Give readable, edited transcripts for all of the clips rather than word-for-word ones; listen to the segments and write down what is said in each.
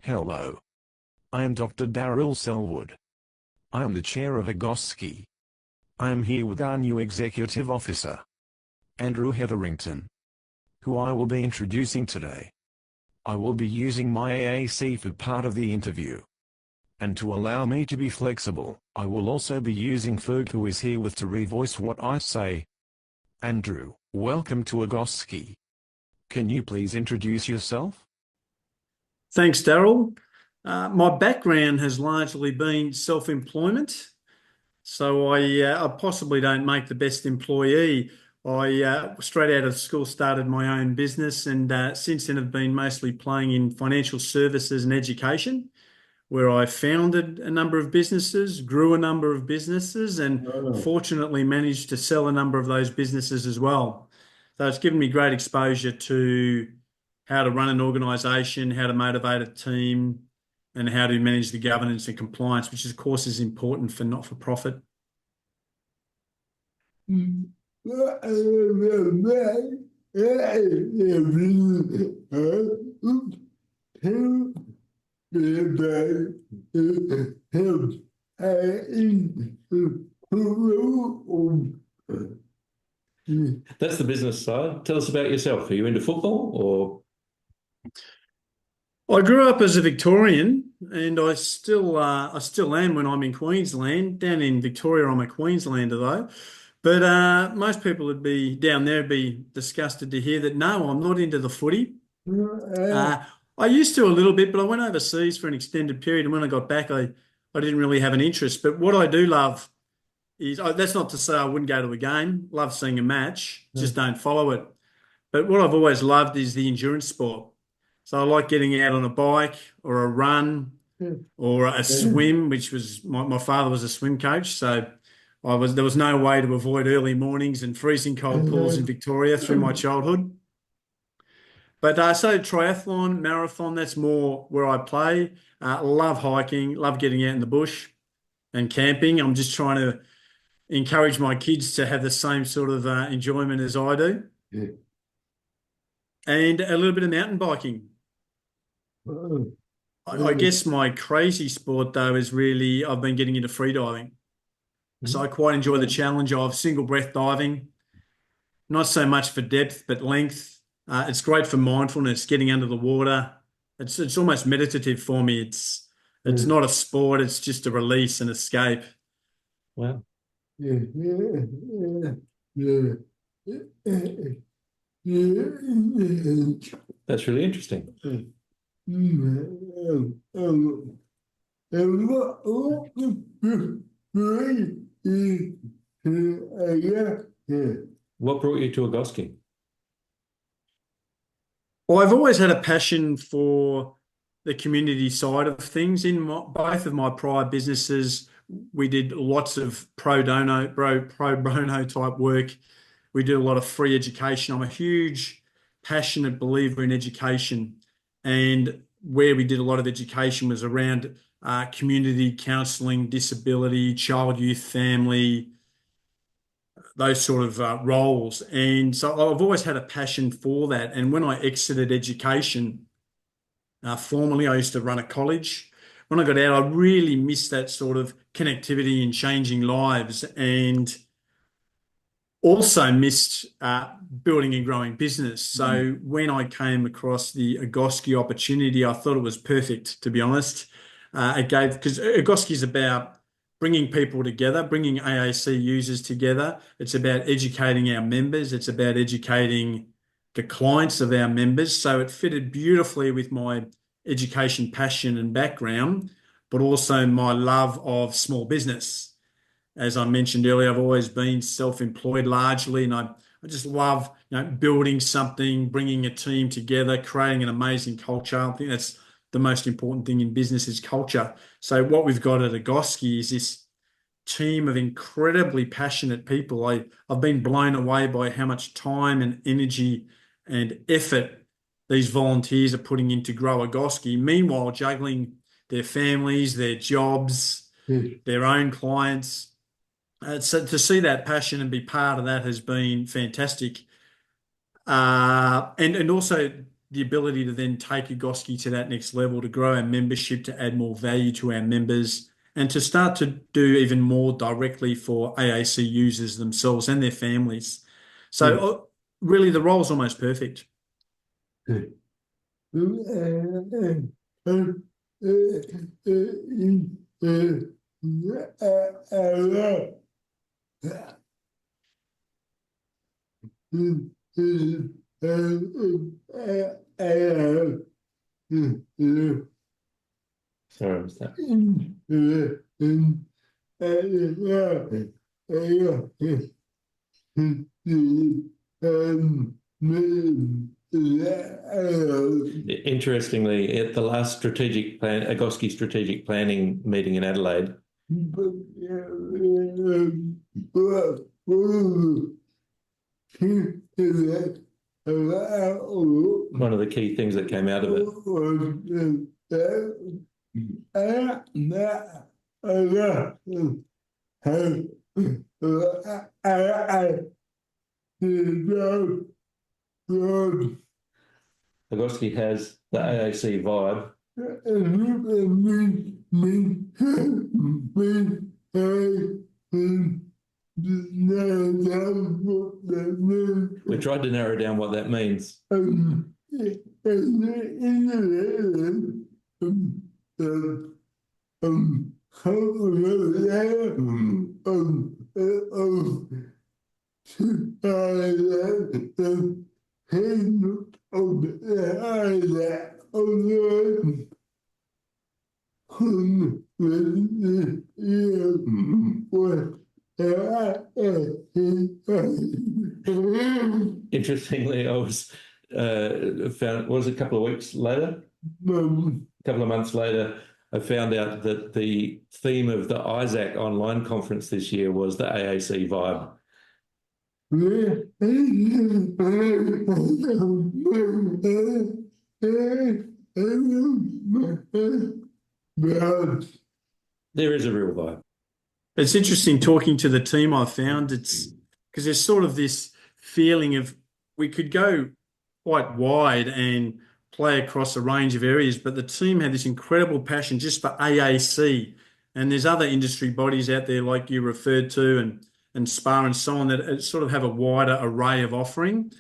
Hello. I am Dr. Darryl Sellwood. I am the chair of AGOSCI. I am here with our new executive officer, Andrew Hetherington, who I will be introducing today. I will be using my AAC for part of the interview. And to allow me to be flexible, I will also be using Ferg, who is here with to revoice what I say. Andrew, welcome to AGOSCI. Can you please introduce yourself? Thanks, Darryl. My background has largely been self-employment, so I possibly don't make the best employee. I straight out of school started my own business, and since then have been mostly playing in financial services and education, where I founded a number of businesses, grew a number of businesses, and fortunately managed to sell a number of those businesses as well. So it's given me great exposure to how to run an organisation, how to motivate a team, and how to manage the governance and compliance, which of course is important for not-for-profit. That's the business side. Tell us about yourself. Are you into football or? I grew up as a Victorian, and I still am when I'm in Queensland. Down in Victoria, I'm a Queenslander though. But most people would be down there would be disgusted to hear that no, I'm not into the footy. I used to a little bit, but I went overseas for an extended period, and when I got back, I didn't really have an interest. But what I do love is that's not to say I wouldn't go to a game. Love seeing a match, just don't follow it. But what I've always loved is the endurance sport. So I like getting out on a bike or a run or a swim, which was my father was a swim coach. So there was no way to avoid early mornings and freezing cold pools in Victoria through my childhood. But so triathlon, marathon, that's more where I play. Love hiking, love getting out in the bush and camping. I'm just trying to encourage my kids to have the same sort of enjoyment as I do. Yeah. And a little bit of mountain biking. I guess my crazy sport, though, is really I've been getting into freediving. So I quite enjoy the challenge of single breath diving, not so much for depth, but length. It's great for mindfulness, getting under the water. It's almost meditative for me. It's not a sport, it's just a release and escape. Wow. That's really interesting. What brought you to AGOSCI? Well, I've always had a passion for the community side of things. In both of my prior businesses, we did lots of pro bono type work. We did a lot of free education. I'm a huge, passionate believer in education. And where we did a lot of education was around community counselling, disability, child, youth, family, those sort of roles. And so I've always had a passion for that. And when I exited education, formerly I used to run a college. When I got out, I really missed that sort of connectivity and changing lives, and also missed building and growing business. So when I came across the AGOSCI opportunity, I thought it was perfect, to be honest. Because AGOSCI is about bringing people together, bringing AAC users together. It's about educating our members. It's about educating the clients of our members. So it fitted beautifully with my education passion and background, but also my love of small business. As I mentioned earlier, I've always been self-employed largely, and I just love building something, bringing a team together, creating an amazing culture. I think that's the most important thing in business is culture. So what we've got at AGOSCI is this team of incredibly passionate people. I've been blown away by how much time and energy and effort these volunteers are putting in to grow AGOSCI, meanwhile juggling their families, their jobs, their own clients. So to see that passion and be part of that has been fantastic. And also the ability to then take AGOSCI to that next level, to grow our membership, to add more value to our members, and to start to do even more directly for AAC users themselves and their families. So really, the role's almost perfect. Sorry, what's that? Interestingly, at the last AGOSCI strategic planning meeting in Adelaide, one of the key things that came out of it AGOSCI has the AAC vibe. We tried to narrow down what that means. Interestingly, I was found, was a couple of weeks later, a couple of months later, I found out that the theme of the Isaac online conference this year was the AAC vibe. There is a real vibe. It's interesting talking to the team. I found it's because there's sort of this feeling of we could go quite wide and play across a range of areas, but the team had this incredible passion just for AAC. And there's other industry bodies out there like you referred to and SPA and so on that sort of have a wider array of offering.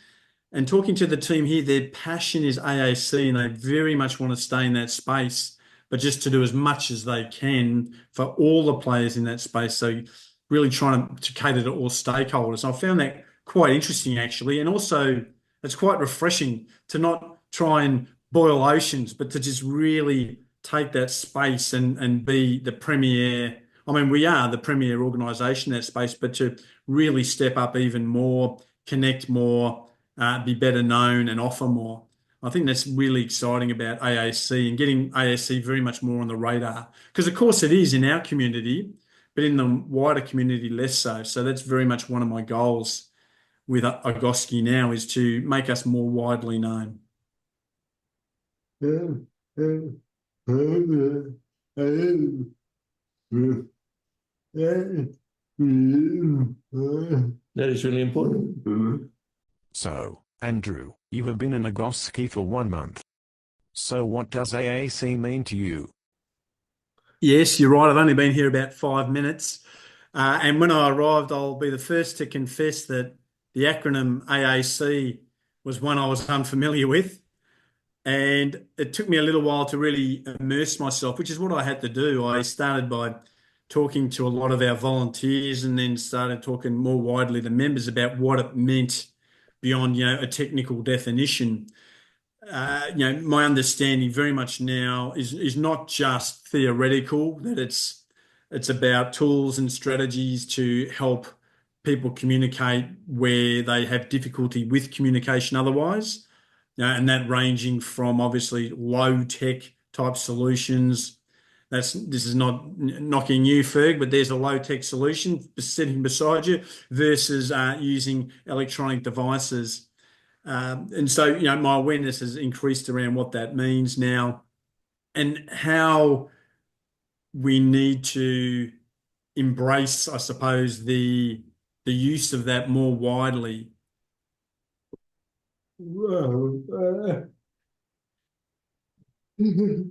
And talking to the team here, their passion is AAC and they very much want to stay in that space, but just to do as much as they can for all the players in that space. So really trying to cater to all stakeholders. I found that quite interesting, actually. And also, it's quite refreshing to not try and boil oceans, but to just really take that space and be the premier. I mean, we are the premier organisation in that space, but to really step up even more, connect more, be better known and offer more. I think that's really exciting about AAC and getting AAC very much more on the radar. Because, of course, it is in our community, but in the wider community, less so. So that's very much one of my goals with AGOSCI now is to make us more widely known. That is really important. So, Andrew, you have been in AGOSCI for 1 month. So what does AAC mean to you? Yes, you're right. I've only been here about 5 minutes. And when I arrived, I'll be the first to confess that the acronym AAC was one I was unfamiliar with. And it took me a little while to really immerse myself, which is what I had to do. I started by talking to a lot of our volunteers and then started talking more widely to members about what it meant beyond, a technical definition. My understanding very much now is not just theoretical, that it's about tools and strategies to help people communicate where they have difficulty with communication otherwise. And that ranging from obviously low tech type solutions. This is not knocking you, Ferg, but there's a low tech solution sitting beside you versus using electronic devices. And so, my awareness has increased around what that means now and how we need to embrace, I suppose, the use of that more widely. Well,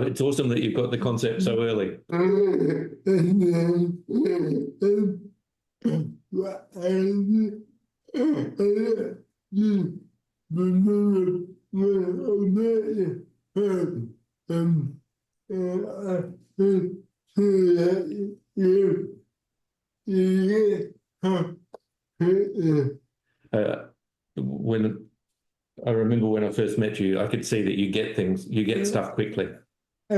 it's awesome that you've got the concept so early. When I remember when I first met you, I could see that you get stuff quickly. So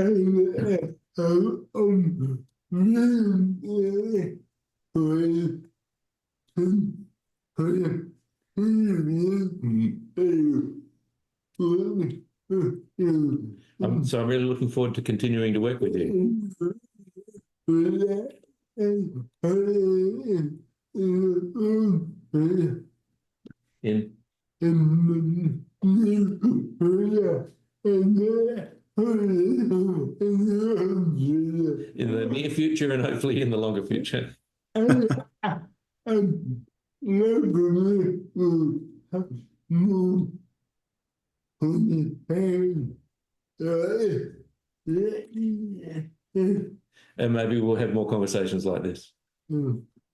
I'm really looking forward to continuing to work with you. In the near future and hopefully in the longer future. And maybe we'll have more conversations like this.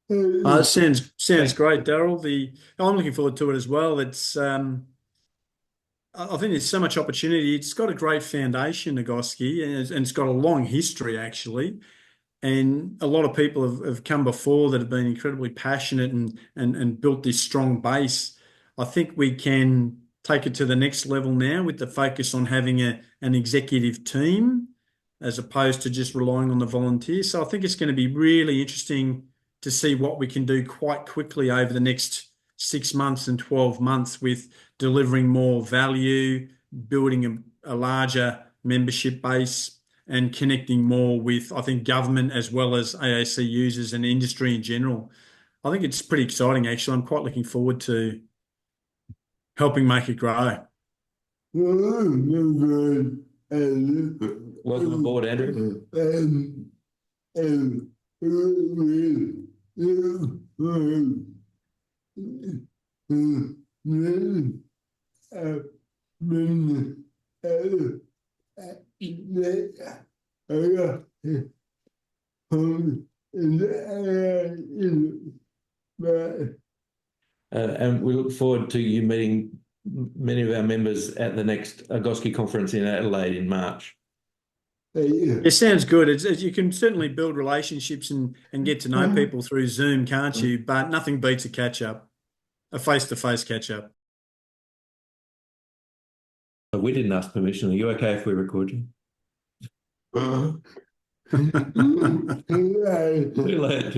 Sounds great, Darryl. I'm looking forward to it as well. It's I think there's so much opportunity. It's got a great foundation, AGOSCI, and it's got a long history actually. And a lot of people have come before that have been incredibly passionate and built this strong base. I think we can take it to the next level now with the focus on having an executive team as opposed to just relying on the volunteers. So I think it's going to be really interesting to see what we can do quite quickly over the next 6 months and 12 months with delivering more value, building a larger membership base, and connecting more with, I think, government as well as AAC users and industry in general. I think it's pretty exciting, actually. I'm quite looking forward to helping make it grow. Welcome aboard, Andrew. And we look forward to you meeting many of our members at the next AGOSCI conference in Adelaide in March. It sounds good. You can certainly build relationships and get to know people through Zoom, can't you? But nothing beats a catch-up, a face-to-face catch-up. We didn't ask permission. Are you okay if we record you? Too late.